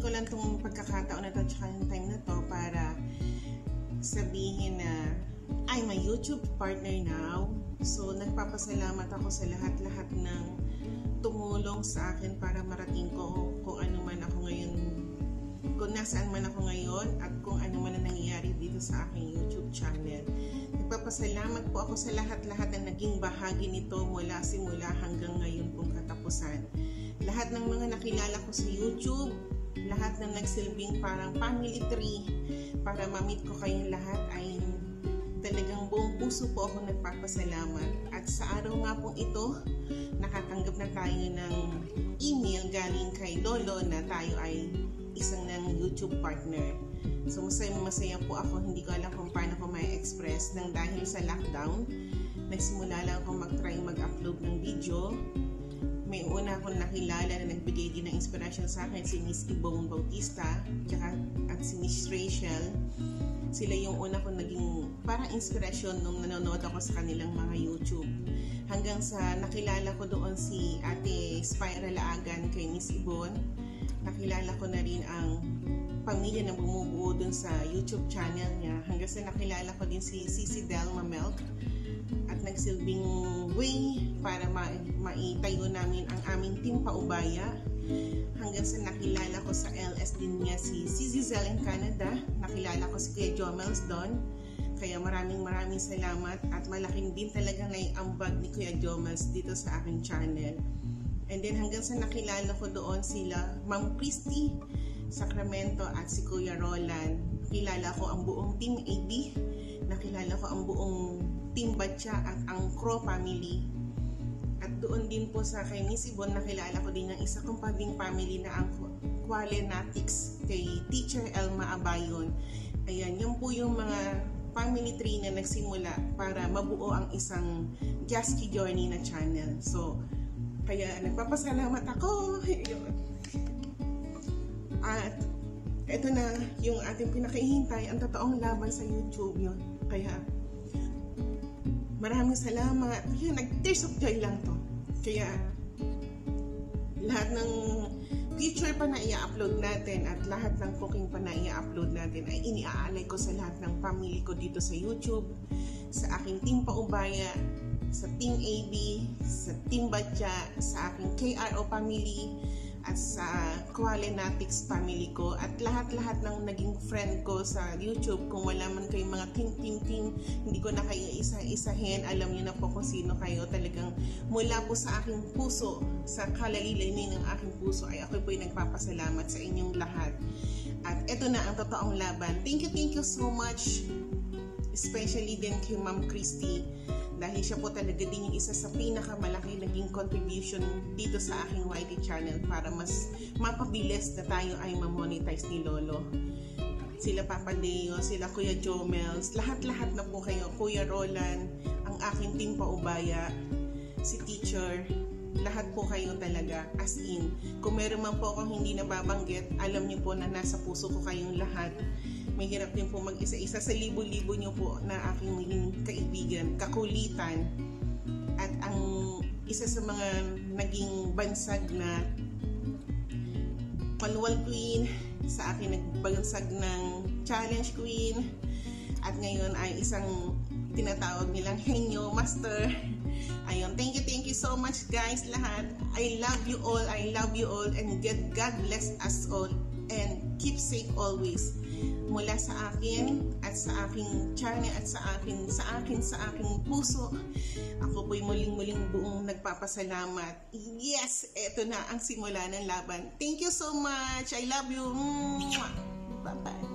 ko lang itong pagkakataon na to tsaka yung time na to para sabihin na I'm a YouTube partner now. So nagpapasalamat ako sa lahat-lahat ng tumulong sa akin para marating ko kung ano man ako ngayon, kung nasaan man ako ngayon at kung ano man ang nangyayari dito sa aking YouTube channel. Nagpapasalamat po ako sa lahat-lahat na naging bahagi nito mula simula hanggang ngayon pong katapusan. Lahat ng mga nakilala ko sa YouTube, lahat ng nagsilbing parang family tree para ma-meet ko kayong lahat ay talagang buong puso po ako nagpapasalamat. At sa araw nga pong ito, nakatanggap na tayo ng email galing kay Lolo na tayo ay isang ng YouTube partner. So masaya po ako, hindi ko alam kung paano ko may express nang dahil sa lockdown, nagsimula lang akong mag-try mag-upload ng video. May una akong nakilala na nagbigay din ng inspirasyon sa akin, si Miss Ibong Bautista at si Miss Rachel. Sila yung una kong naging parang inspirasyon nung nanonood ako sa kanilang mga YouTube. Hanggang sa nakilala ko doon si Ate Spyra Laagan kay Miss Ibon. Nakilala ko na rin ang pamilya na bumubuo dun sa YouTube channel niya. Hanggang sa nakilala ko din si Cici Delma Melk at nagsilbing way para maitayo namin ang aming team Paubaya. Hanggang sa nakilala ko sa LS din niya si Zizel in Canada. Nakilala ko si Kuya Jomels doon. Kaya maraming salamat at malaking din talaga na ambag ni Kuya Jomels dito sa aking channel. And then hanggang sa nakilala ko doon sila Ma'am Christy Sacramento at si Kuya Roland. Nakilala ko ang buong Team AB. Nakilala ko ang buong Team Batya at ang Crow family. At doon din po sa kay Miss Ibon, nakilala ko din ang isa kong pabing family na ang Qualenatics kay Teacher Elma Abayon. Ayan, yun po yung mga family tree na nagsimula para mabuo ang isang Jasky Journey na channel. So, kaya nagpapasalamat ako. At ito na yung ating pinakahihintay, ang totoong laban sa YouTube yun. Kaya maraming salamat. Kaya nag-tears of joy lang to. Kaya lahat ng future pa na i-upload natin at lahat ng cooking pa na i-upload natin ay iniaalay ko sa lahat ng family ko dito sa YouTube, sa aking Team Paubaya, sa Team AB, sa Team Batya, sa aking KRO family, at sa Qualenatics family ko, at lahat-lahat ng naging friend ko sa YouTube. Kung wala man kayong mga team, hindi ko na kayo isa-isahin. Alam niyo na po kung sino kayo. Talagang mula po sa aking puso, sa kalalilanin ng aking puso, ay ako po'y nagpapasalamat sa inyong lahat. At eto na ang totoong laban. Thank you so much. Especially din kay Ma'am Christy. Dahil siya po talaga din yung isa sa pinakamalaki naging contribution dito sa aking YT channel para mas mapabilis na tayo ay ma-monetize ni Lolo. Sila Papa Deo, sila Kuya Jomels, lahat-lahat na po kayo, Kuya Roland, ang aking Team Paubaya, si Teacher, lahat po kayo talaga, as in. Kung meron man po akong hindi nababanggit, alam niyo po na nasa puso ko kayong lahat. May hirap din po mag-isa-isa sa libo-libo nyo po na aking maging kaibigan, kakulitan. At ang isa sa mga naging bansag na Manual Queen, sa akin nagbansag ng Challenge Queen, at ngayon ay isang tinatawag nilang Henyo Master. Ayun, thank you so much guys lahat. I love you all, and God bless us all, and keep safe always. Mula sa akin at sa aking channel at sa aking puso, ako po'y muling buong nagpapasalamat. Yes, eto na ang simula ng laban. Thank you so much. I love you. Bye-bye.